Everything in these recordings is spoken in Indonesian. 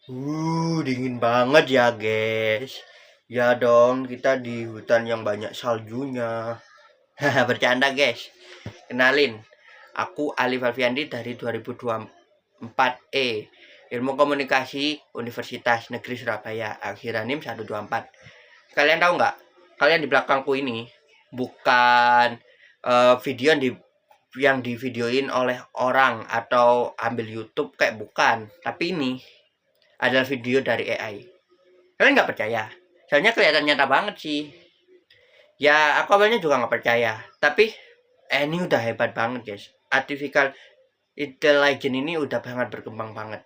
Dingin banget ya, guys. Ya dong, kita di hutan yang banyak saljunya. Haha, bercanda, guys. Kenalin, aku Alif Alfiandi dari 2024 Ilmu Komunikasi Universitas Negeri Surabaya, Akhiranim 124. Kalian tahu nggak? Kalian di belakangku ini bukan video yang divideoin oleh orang atau ambil YouTube, kayak bukan. Tapi ini adalah video dari AI. Kalian nggak percaya? Soalnya kelihatan nyata banget sih. Ya, aku awalnya juga nggak percaya. Tapi ini udah hebat banget, guys. Artificial intelligence ini udah sangat berkembang banget.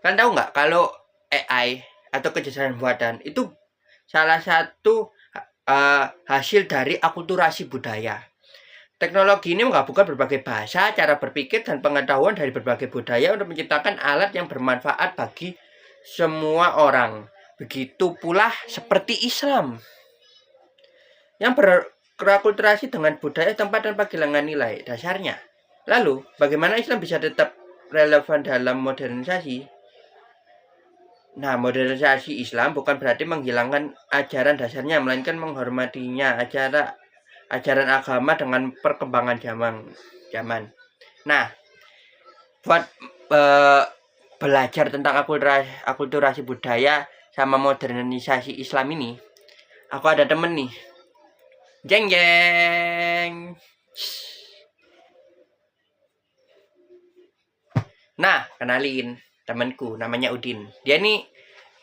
Kalian tahu nggak kalau AI atau kecerdasan buatan itu salah satu hasil dari akulturasi budaya. Teknologi ini menggabungkan berbagai bahasa, cara berpikir, dan pengetahuan dari berbagai budaya untuk menciptakan alat yang bermanfaat bagi semua orang. Begitu pula seperti Islam yang berakulturasi dengan budaya tempat tanpa kehilangan nilai dasarnya. Lalu, bagaimana Islam bisa tetap relevan dalam modernisasi? Nah, modernisasi Islam bukan berarti menghilangkan ajaran dasarnya, melainkan menghormatinya, ajaran agama dengan perkembangan zaman. Nah, buat eh, belajar tentang akulturasi budaya sama modernisasi Islam ini, aku ada temen nih. Jeng jeng. Nah, kenalin temanku namanya Udin. Dia nih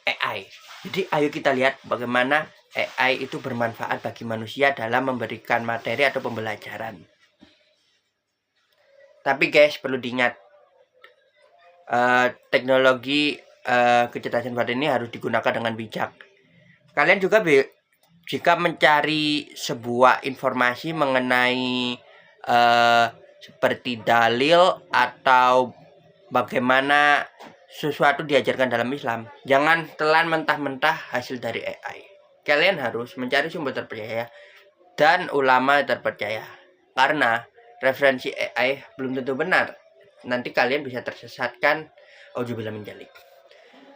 AI. Jadi ayo kita lihat bagaimana AI itu bermanfaat bagi manusia dalam memberikan materi atau pembelajaran. Tapi guys, perlu diingat, teknologi kecerdasan buatan ini harus digunakan dengan bijak. Kalian juga jika mencari sebuah informasi mengenai seperti dalil atau bagaimana sesuatu diajarkan dalam Islam, jangan telan mentah-mentah hasil dari AI. Kalian harus mencari sumber terpercaya dan ulama terpercaya, karena referensi AI belum tentu benar. Nanti kalian bisa tersesatkan. Auzubillah min dzalik.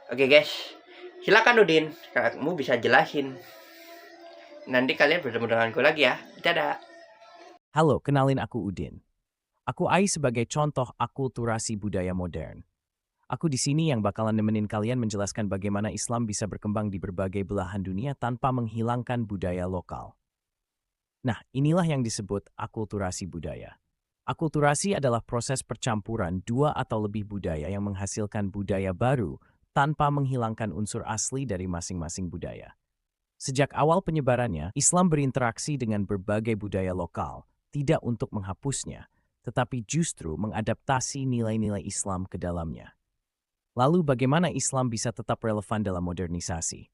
Oke guys, silakan Udin, kamu bisa jelasin. Nanti kalian bertemu denganku lagi ya. Dadah. Halo, kenalin aku Udin. Aku Ai sebagai contoh akulturasi budaya modern. Aku di sini yang bakalan nemenin kalian menjelaskan bagaimana Islam bisa berkembang di berbagai belahan dunia tanpa menghilangkan budaya lokal. Nah, inilah yang disebut akulturasi budaya. Akulturasi adalah proses percampuran dua atau lebih budaya yang menghasilkan budaya baru tanpa menghilangkan unsur asli dari masing-masing budaya. Sejak awal penyebarannya, Islam berinteraksi dengan berbagai budaya lokal, tidak untuk menghapusnya, tetapi justru mengadaptasi nilai-nilai Islam ke dalamnya. Lalu bagaimana Islam bisa tetap relevan dalam modernisasi?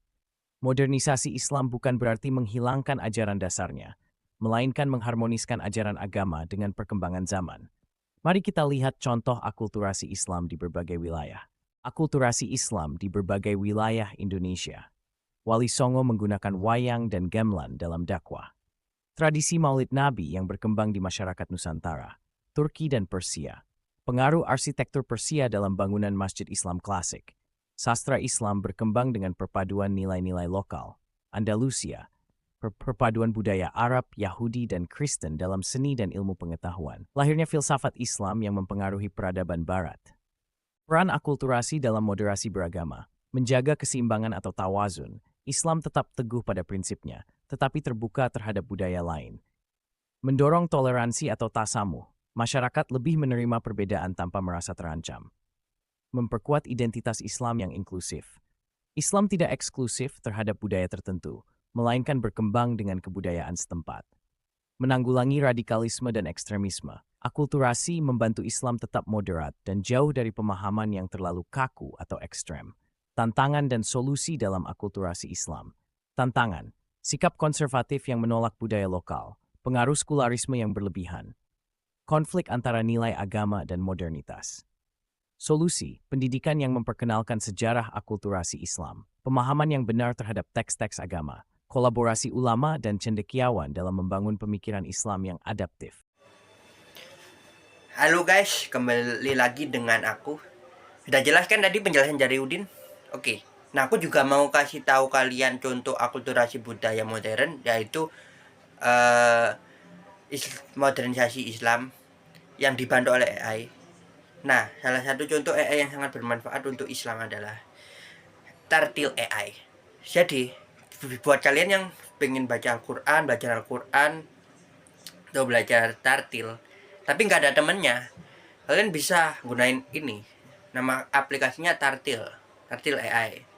Modernisasi Islam bukan berarti menghilangkan ajaran dasarnya, melainkan mengharmoniskan ajaran agama dengan perkembangan zaman. Mari kita lihat contoh akulturasi Islam di berbagai wilayah. Akulturasi Islam di berbagai wilayah Indonesia. Wali Songo menggunakan wayang dan gamelan dalam dakwah. Tradisi Maulid Nabi yang berkembang di masyarakat Nusantara, Turki dan Persia. Pengaruh arsitektur Persia dalam bangunan masjid Islam klasik. Sastra Islam berkembang dengan perpaduan nilai-nilai lokal. Andalusia, perpaduan budaya Arab, Yahudi, dan Kristen dalam seni dan ilmu pengetahuan. Lahirnya filsafat Islam yang mempengaruhi peradaban Barat. Peran akulturasi dalam moderasi beragama. Menjaga keseimbangan atau tawazun, Islam tetap teguh pada prinsipnya, tetapi terbuka terhadap budaya lain. Mendorong toleransi atau tasamuh, masyarakat lebih menerima perbedaan tanpa merasa terancam. Memperkuat identitas Islam yang inklusif. Islam tidak eksklusif terhadap budaya tertentu, melainkan berkembang dengan kebudayaan setempat. Menanggulangi radikalisme dan ekstremisme. Akulturasi membantu Islam tetap moderat dan jauh dari pemahaman yang terlalu kaku atau ekstrem. Tantangan dan solusi dalam akulturasi Islam. Tantangan, sikap konservatif yang menolak budaya lokal, pengaruh sekularisme yang berlebihan, konflik antara nilai agama dan modernitas. Solusi, pendidikan yang memperkenalkan sejarah akulturasi Islam, pemahaman yang benar terhadap teks-teks agama, kolaborasi ulama dan cendekiawan dalam membangun pemikiran Islam yang adaptif. Halo guys, kembali lagi dengan aku. Udah jelas kan tadi penjelasan dari Udin? Oke. Nah, aku juga mau kasih tahu kalian contoh akulturasi budaya modern, yaitu eh, modernisasi Islam yang dibantu oleh AI. Nah, salah satu contoh AI yang sangat bermanfaat untuk Islam adalah Tartil AI. Jadi, buat kalian yang pengen baca Al-Quran, belajar Al-Quran, atau belajar Tartil, tapi nggak ada temennya, kalian bisa gunain ini. Nama aplikasinya Tartil AI.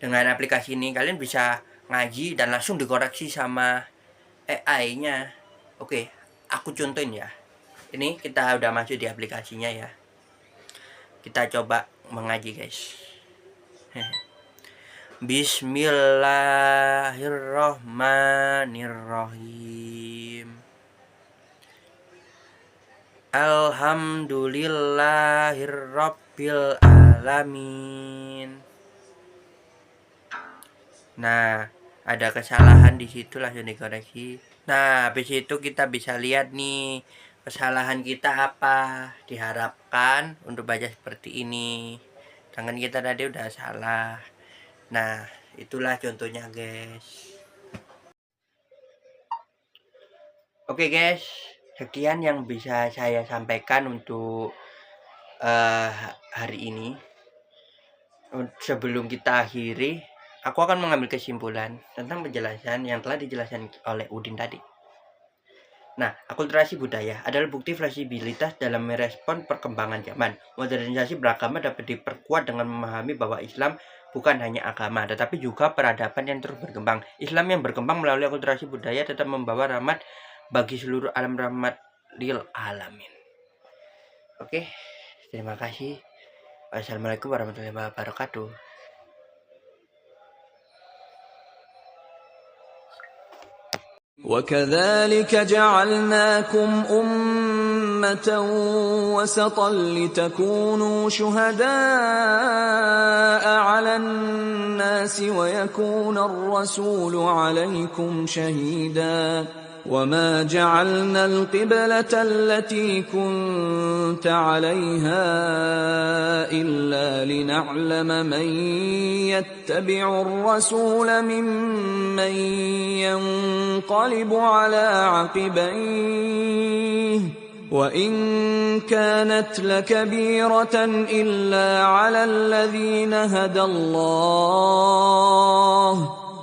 Dengan aplikasi ini kalian bisa ngaji dan langsung dikoreksi sama AI-nya. Oke, aku contohin ya. Ini kita udah masuk di aplikasinya ya. Kita coba mengaji guys. Bismillahirrahmanirrahim. Alhamdulillahirabbil alamin. Nah, ada kesalahan di situ langsung dikoreksi. Nah, habis itu kita bisa lihat nih kesalahan kita apa. Diharapkan untuk baca seperti ini. Tangan kita tadi udah salah. Nah, itulah contohnya guys. Oke guys, sekian yang bisa saya sampaikan untuk hari ini. Sebelum kita akhiri, aku akan mengambil kesimpulan tentang penjelasan yang telah dijelaskan oleh Udin tadi. Nah, akulturasi budaya adalah bukti fleksibilitas dalam merespon perkembangan zaman. Modernisasi beragama dapat diperkuat dengan memahami bahwa Islam bukan hanya agama, tetapi juga peradaban yang terus berkembang. Islam yang berkembang melalui akulturasi budaya tetap membawa rahmat bagi seluruh alam, rahmat lil alamin. Oke, terima kasih. Wassalamualaikum warahmatullahi wabarakatuh. وكذلك جعلناكم أمة وسطا لتكونوا شهداء على الناس ويكون الرسول عليكم شهيدا وما جعلنا القبلة التي كنت عليها إلا لنعلم من يتبع الرسول ممن ينقلب على عقبيه وإن كانت لكبيرة إلا على الذين هدى الله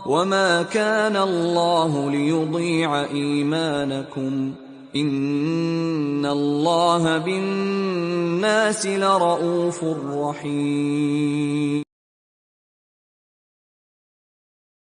وما كان الله ليضيع إيمانكم إن الله بالناس لرؤوف رحيم